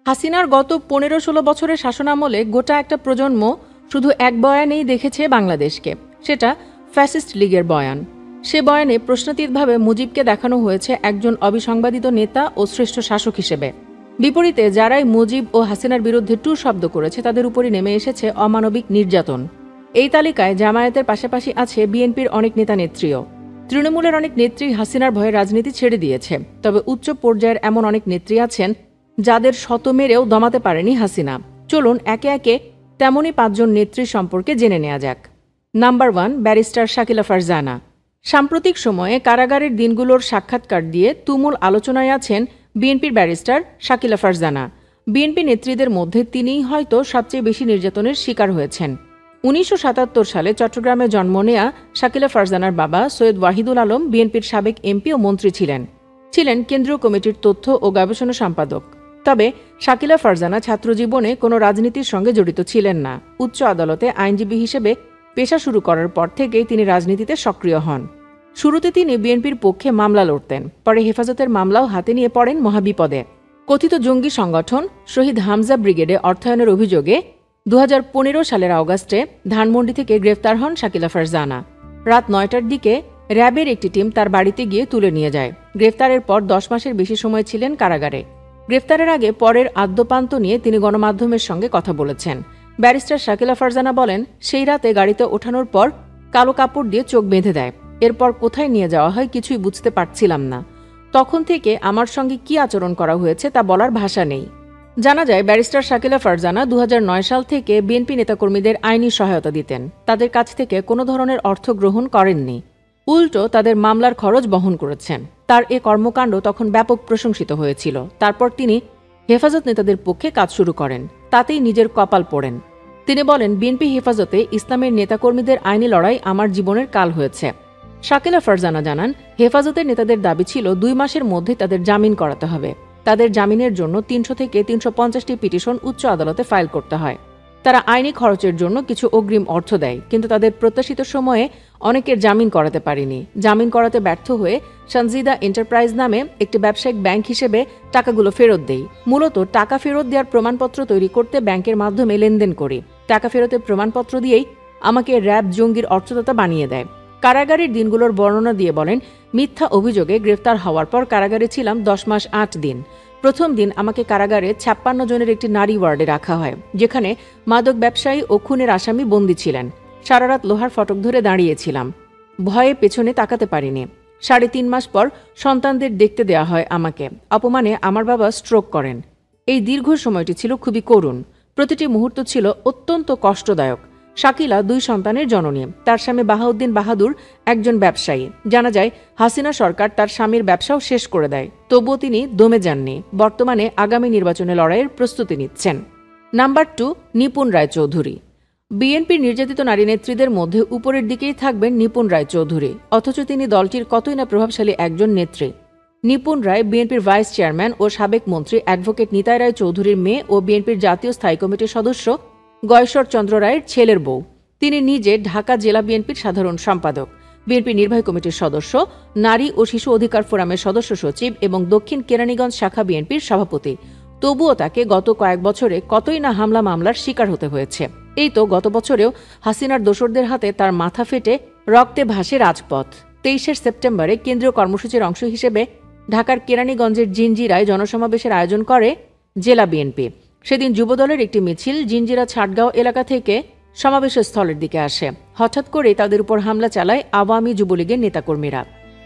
হাসিনার গত ১৫-১৬ বছরের শাসনামলে গোটা একটা প্রজন্ম শুধু এক বয়ানেই দেখেছে বাংলাদেশকে, সেটা ফ্যাসিস্ট লীগের বয়ান। সে বয়ানে প্রশ্নাতীতভাবে মুজিবকে দেখানো হয়েছে একজন অবিসংবাদিত নেতা ও শ্রেষ্ঠ শাসক হিসেবে। বিপরীতে যারাই মুজিব ও হাসিনার বিরুদ্ধে টু শব্দ করেছে তাদের উপরই নেমে এসেছে অমানবিক নির্যাতন। এই তালিকায় জামায়াতের পাশাপাশি আছে বিএনপির অনেক নেতা নেত্রীও। তৃণমূলের অনেক নেত্রী হাসিনার ভয়ে রাজনীতি ছেড়ে দিয়েছে, তবে উচ্চ পর্যায়ের এমন অনেক নেত্রী আছেন যাদের শত মেরেও দমাতে পারেনি হাসিনা। চলুন একে একে তেমনই ৫ জন নেত্রী সম্পর্কে জেনে নেওয়া যাক। Number 1, barrister Shakila Farzana. সাম্প্রতিক সময়ে কারাগারের দিনগুলোর সাক্ষাৎকার দিয়ে তুমুল আলোচনায় আছেন বিএনপির ব্যারিস্টার শাকিলা ফারজানা। বিএনপি নেত্রীদের মধ্যে তিনিই হয়তো সবচেয়ে বেশি নির্যাতনের শিকার হয়েছেন। ১৯৭৭ সালে চট্টগ্রামে জন্ম নেয়া শাকিলা ফারজানার বাবা সৈয়দ ওয়াহিদুল আলম বিএনপির সাবেক এমপি ও মন্ত্রী ছিলেন কেন্দ্রীয় কমিটির তথ্য ও গবেষণা সম্পাদক। তবে শাকিলা ফারজানা ছাত্রজীবনে কোনো রাজনীতির সঙ্গে জড়িত ছিলেন না। উচ্চ আদালতে আইনজীবী হিসেবে পেশা শুরু করার পর থেকেই তিনি রাজনীতিতে সক্রিয় হন। শুরুতে তিনি বিএনপির পক্ষে মামলা লড়তেন, পরে হেফাজতের মামলাও হাতে নিয়ে পড়েন মহাবিপদে। কথিত জঙ্গি সংগঠন শহীদ হামজা ব্রিগেডে অর্থায়নের অভিযোগে ২০১৫ সালের অগাস্টে ধানমন্ডি থেকে গ্রেফতার হন শাকিলা ফারজানা। রাত ৯টার দিকে র্যাবের একটি টিম তার বাড়িতে গিয়ে তুলে নিয়ে যায়। গ্রেফতারের পর ১০ মাসের বেশি সময় ছিলেন কারাগারে। গ্রেফতারের আগে পরের আদ্যপান্ত নিয়ে তিনি গণমাধ্যমের সঙ্গে কথা বলেছেন। ব্যারিস্টার শাকিলা ফারজানা বলেন, সেই রাতে গাড়িতে ওঠানোর পর কালো কাপড় দিয়ে চোখ বেঁধে দেয়। এরপর কোথায় নিয়ে যাওয়া হয় কিছুই বুঝতে পারছিলাম না। তখন থেকে আমার সঙ্গে কি আচরণ করা হয়েছে তা বলার ভাষা নেই। জানা যায়, ব্যারিস্টার শাকিলা ফারজানা ২০০৯ সাল থেকে বিএনপি নেতাকর্মীদের আইনি সহায়তা দিতেন। তাদের কাছ থেকে কোনো ধরনের অর্থ গ্রহণ করেননি, উল্টো তাদের মামলার খরচ বহন করেছেন। তার এ কর্মকাণ্ড তখন ব্যাপক প্রশংসিত হয়েছিল। তারপর তিনি হেফাজত নেতাদের পক্ষে কাজ শুরু করেন, তাতেই নিজের কপাল পোড়েন। তিনি বলেন, বিএনপি হেফাজতে ইসলামের নেতাকর্মীদের আইনি লড়াই আমার জীবনের কাল হয়েছে। শাকিলা ফারজানা জানান, হেফাজতের নেতাদের দাবি ছিল ২ মাসের মধ্যে তাদের জামিন করাতে হবে। তাদের জামিনের জন্য ৩০০ থেকে ৩৫০টি পিটিশন উচ্চ আদালতে ফাইল করতে হয়। তারা আইনি খরচের জন্য কিছু অগ্রিম অর্থ দেয়, কিন্তু তাদের প্রত্যাশিত সময়ে অনেকের জামিন করাতে পারেনি। জামিন করাতে ব্যর্থ হয়ে সঞ্জিদা এন্টারপ্রাইজ নামে একটি ব্যবসায়িক ব্যাংক হিসেবে টাকাগুলো ফেরত দেই। মূলত টাকা ফেরত দেওয়ার প্রমাণপত্র তৈরি করতে ব্যাংকের মাধ্যমে লেনদেন করি। টাকা ফেরতের প্রমাণপত্র দিয়েই আমাকে র্যাব জঙ্গির অর্থদাতা বানিয়ে দেয়। কারাগারের দিনগুলোর বর্ণনা দিয়ে বলেন, মিথ্যা অভিযোগে গ্রেফতার হওয়ার পর কারাগারে ছিলাম ১০ মাস ৮ দিন। প্রথম দিন আমাকে কারাগারে ৫৬ জনের একটি নারী ওয়ার্ডে রাখা হয়, যেখানে মাদক ব্যবসায়ী ও খুনের আসামি বন্দী ছিলেন। সারা রাত লোহার ফটক ধরে দাঁড়িয়েছিলাম, ভয়ে পেছনে তাকাতে পারিনি। ৩.৫ মাস পর সন্তানদের দেখতে দেয়া হয় আমাকে। অপমানে আমার বাবা স্ট্রোক করেন। এই দীর্ঘ সময়টি ছিল খুবই করুণ। প্রতিটি মুহূর্ত ছিল অত্যন্ত কষ্টদায়ক। শাকিলা ২ সন্তানের জননী। তার স্বামী বাহাউদ্দিন বাহাদুর একজন ব্যবসায়ী। জানা যায়, হাসিনা সরকার তার স্বামীর ব্যবসাও শেষ করে দেয়, তবুও তিনি দমে যাননি। বর্তমানে আগামী নির্বাচনে লড়াইয়ের প্রস্তুতি নিচ্ছেন। নাম্বার 2, নিপুণ রায়চৌধুরী। বিএনপির নির্যাতিত নারী নেত্রীদের মধ্যে উপরের দিকেই থাকবেন নিপুণ রায়চৌধুরী, অথচ তিনি দলটির কতই না প্রভাবশালী একজন নেত্রী। নিপুণ রায় বিএনপির ভাইস চেয়ারম্যান ও সাবেক মন্ত্রী অ্যাডভোকেট নিতাই রায় চৌধুরীর মেয়ে ও বিএনপির জাতীয় স্থায়ী কমিটির সদস্য গয়েশ্বর চন্দ্র রায়ের ছেলের বউ। তিনি নিজে ঢাকা জেলা বিএনপির সাধারণ সম্পাদক, বিএনপি নির্বাহী কমিটির সদস্য, নারী ও শিশু অধিকার ফোরামের সদস্য সচিব এবং দক্ষিণ কেরানীগঞ্জ শাখা বিএনপির সভাপতি। তবুও তাকে গত কয়েক বছরে কতই না হামলা মামলার শিকার হতে হয়েছে। এই তো গত বছরেও হাসিনার দোসরদের হাতে তার মাথা ফেটে রক্তে ভাসে রাজপথ। ২৩ সেপ্টেম্বরে কেন্দ্রীয় কর্মসূচির অংশ হিসেবে ঢাকার কেরানীগঞ্জের জিঞ্জিরায় জনসমাবেশের আয়োজন করে জেলা বিএনপি। সেদিন যুবদলের একটি মিছিল জিঞ্জিরা ছাটগাঁও এলাকা থেকে সমাবেশের স্থলের দিকে আসে। হঠাৎ করে তাদের উপর হামলা চালায় আওয়ামী যুবলীগের নেতাকর্মীরা।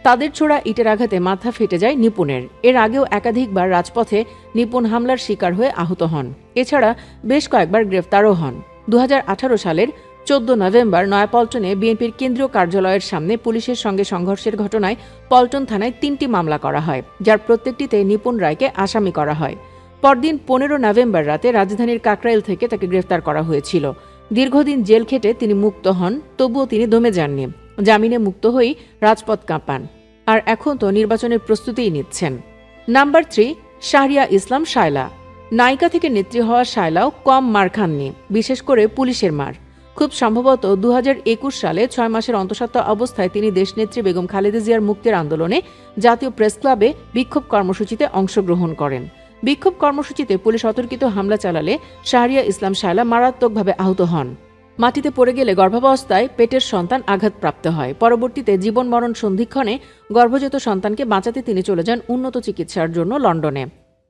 তাদের ছোড়া ইটের আঘাতে মাথা ফেটে যায় নিপুণের। এর আগেও একাধিকবার রাজপথে নিপুণ হামলার শিকার হয়ে আহত হন। এছাড়া বেশ কয়েকবার গ্রেফতারও হন। ২০১৮ সালের ১৪ নভেম্বর নয়াপল্টনে বিএনপির কেন্দ্রীয় কার্যালয়ের সামনে পুলিশের সঙ্গে সংঘর্ষের ঘটনায় পল্টন থানায় ৩টি মামলা করা হয়, যার প্রত্যেকটিতে নিপুণ রায়কে আসামি করা হয়। পরদিন ১৫ নভেম্বর রাতে রাজধানীর কাকরাইল থেকে তাকে গ্রেফতার করা হয়েছিল। দীর্ঘদিন জেল খেটে তিনি মুক্ত হন, তবুও তিনি দমে যাননি। জামিনে মুক্ত হয়েই রাজপথ কাঁপান। আর এখন তো নির্বাচনের প্রস্তুতিই নিচ্ছেন। নাম্বার 3, শাহরিয়া ইসলাম শায়লা। নায়িকা থেকে নেত্রী হওয়া শায়লাও কম মার খাননি, বিশেষ করে পুলিশের মার। খুব সম্ভবত ২০২১ সালে ৬ মাসের অন্তঃসত্ত্বা অবস্থায় তিনি দেশনেত্রী বেগম খালেদা জিয়ার মুক্তির আন্দোলনে জাতীয় প্রেস ক্লাবে বিক্ষোভ কর্মসূচিতে অংশগ্রহণ করেন। বিক্ষোভ কর্মসূচিতে পুলিশ অতর্কিত হামলা চালালে শাহরিয়া ইসলাম শায়লা মারাত্মকভাবে আহত হন। মাটিতে পড়ে গেলে গর্ভাবস্থায় পেটের সন্তান আঘাতপ্রাপ্ত হয়। পরবর্তীতে জীবন মরণ সন্ধিক্ষণে গর্ভজাত সন্তানকে বাঁচাতে তিনি চলে যান উন্নত চিকিৎসার জন্য লন্ডনে।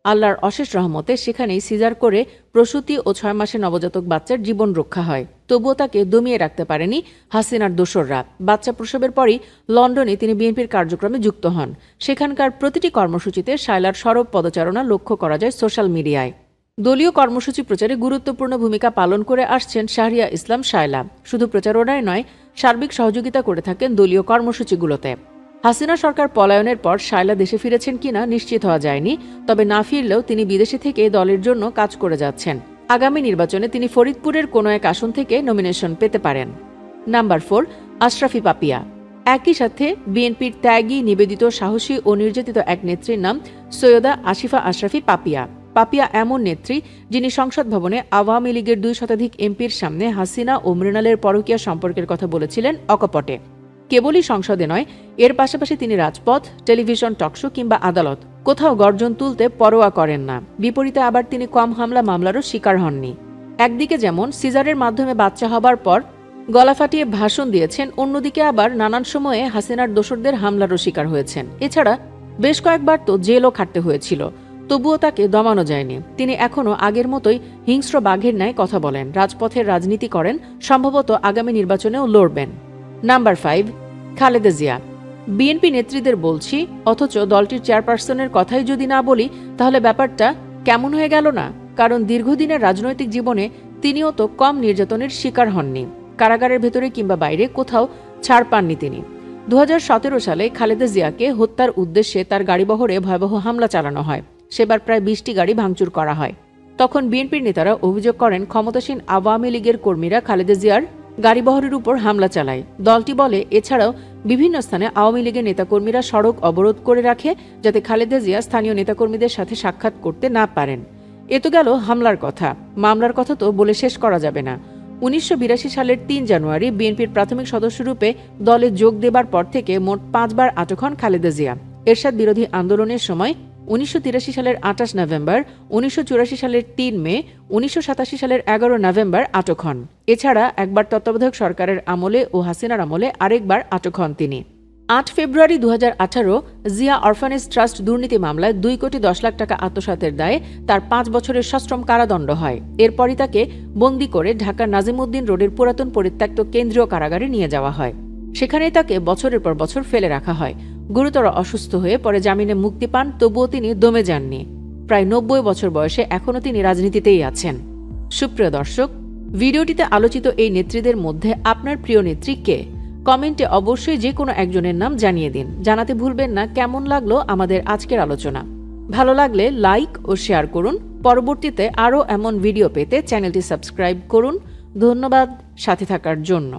আল্লাহর অশেষ রহমতে সেখানেই সিজার করে প্রসূতি ও 6 মাসের নবজাতক বাচ্চার জীবন রক্ষা হয়। তবুও তাকে দমিয়ে রাখতে পারেনি হাসিনার দোসররা। বাচ্চা প্রসবের পরই লন্ডনে তিনি বিএনপির কার্যক্রমে যুক্ত হন। সেখানকার প্রতিটি কর্মসূচিতে শায়লার সরব পদচারণা লক্ষ্য করা যায় সোশ্যাল মিডিয়ায়। দলীয় কর্মসূচি প্রচারে গুরুত্বপূর্ণ ভূমিকা পালন করে আসছেন শাহরিয়া ইসলাম শায়লা। শুধু প্রচারণায় নয়, সার্বিক সহযোগিতা করে থাকেন দলীয় কর্মসূচিগুলোতে। হাসিনা সরকার পলায়নের পর শায়লা দেশে ফিরেছেন কিনা নিশ্চিত হওয়া যায়নি, তবে না ফিরলেও তিনি বিদেশে থেকে দলের জন্য কাজ করে যাচ্ছেন। আগামী নির্বাচনে তিনি ফরিদপুরের কোনো এক আসন থেকে নমিনেশন পেতে পারেন। নাম্বার 4, আশরাফি পাপিয়া। একই সাথে বিএনপির ত্যাগী, নিবেদিত, সাহসী ও নির্যাতিত এক নেত্রীর নাম সৈয়দা আসিফা আশরাফি পাপিয়া। পাপিয়া এমন নেত্রী যিনি সংসদ ভবনে আওয়ামী লীগের 2 শতাধিক এমপির সামনে হাসিনা ও মৃণালের পরকীয়া সম্পর্কের কথা বলেছিলেন অকপটে। কেবলই সংসদে নয়, এর পাশাপাশি তিনি রাজপথ, টেলিভিশন, টকশো কিংবা আদালত কোথাও গর্জন তুলতে পরোয়া করেন না। বিপরীতে আবার তিনি কম হামলা মামলারও শিকার হননি। একদিকে যেমন সিজারের মাধ্যমে বাচ্চা হবার পর গলা ফাটিয়ে ভাষণ দিয়েছেন, অন্যদিকে আবার নানান সময়ে হাসিনার দোসরদের হামলারও শিকার হয়েছেন। এছাড়া বেশ কয়েকবার তো জেলও খাটতে হয়েছিল, তবুও তাকে দমানো যায়নি। তিনি এখনও আগের মতোই হিংস্র বাঘের ন্যায় কথা বলেন, রাজপথের রাজনীতি করেন, সম্ভবত আগামী নির্বাচনেও লড়বেন। নাম্বার 5, খালেদা জিয়া। বিএনপি নেত্রীদের বলছি, অথচ দলটির চেয়ারপারসনের কথাই যদি না বলি তাহলে ব্যাপারটা কেমন হয়ে গেল না? কারণ দীর্ঘদিনের রাজনৈতিক জীবনে তিনিও তো কম নির্যাতনের শিকার হননি। কারাগারের ভেতরে কিংবা বাইরে কোথাও ছাড় পাননি তিনি। 2017 সালে খালেদা জিয়াকে হত্যার উদ্দেশ্যে তার গাড়িবহরে ভয়াবহ হামলা চালানো হয়। সেবার প্রায় 20টি গাড়ি ভাঙচুর করা হয়। তখন বিএনপির নেতারা অভিযোগ করেন, ক্ষমতাসীন আওয়ামী লীগের কর্মীরা খালেদা জিয়ার গাড়িবহরের উপর হামলা চালায়। দলটি বলে, এছাড়াও বিভিন্ন স্থানে আওয়ামী লীগের নেতাকর্মীরা সড়ক অবরোধ করে রাখে যাতে খালেদা জিয়া স্থানীয় নেতাকর্মীদের সাথে সাক্ষাৎ করতে না পারেন। এ তো গেল হামলার কথা, মামলার কথা তো বলে শেষ করা যাবে না। 1982 সালের 3 জানুয়ারি বিএনপির প্রাথমিক সদস্যরূপে দলে যোগ দেবার পর থেকে মোট 5 বার আটক হন খালেদা জিয়া। এরশাদ বিরোধী আন্দোলনের সময় 1983 সালের 28 নভেম্বর, 1984 সালের 3 মে, 1987 সালের 11 নভেম্বর আটক হন। এছাড়া একবার তত্ত্বাবধায়ক সরকারের আমলে ও হাসিনার আমলে আরেকবার আটক হন তিনি। 8 ফেব্রুয়ারি 2018 জিয়া অরফানেজ ট্রাস্ট দুর্নীতি মামলায় 2 কোটি 10 লাখ টাকা আত্মসাতের দায়ে তার 5 বছরের সশ্রম কারাদণ্ড হয়। এরপরই তাকে বন্দী করে ঢাকার নাজিমউদ্দিন রোডের পুরাতন পরিত্যক্ত কেন্দ্রীয় কারাগারে নিয়ে যাওয়া হয়। সেখানেই তাকে বছরের পর বছর ফেলে রাখা হয়। গুরুতর অসুস্থ হয়ে পরে জামিনে মুক্তি পান, তবুও তিনি দমে যাননি। প্রায় 90 বছর বয়সে এখনও তিনি রাজনীতিতেই আছেন। সুপ্রিয় দর্শক, ভিডিওটিতে আলোচিত এই নেত্রীদের মধ্যে আপনার প্রিয় নেত্রী কে? কমেন্টে অবশ্যই যে কোনো একজনের নাম জানিয়ে দিন। জানাতে ভুলবেন না কেমন লাগলো আমাদের আজকের আলোচনা। ভালো লাগলে লাইক ও শেয়ার করুন। পরবর্তীতে আরও এমন ভিডিও পেতে চ্যানেলটি সাবস্ক্রাইব করুন। ধন্যবাদ সাথে থাকার জন্য।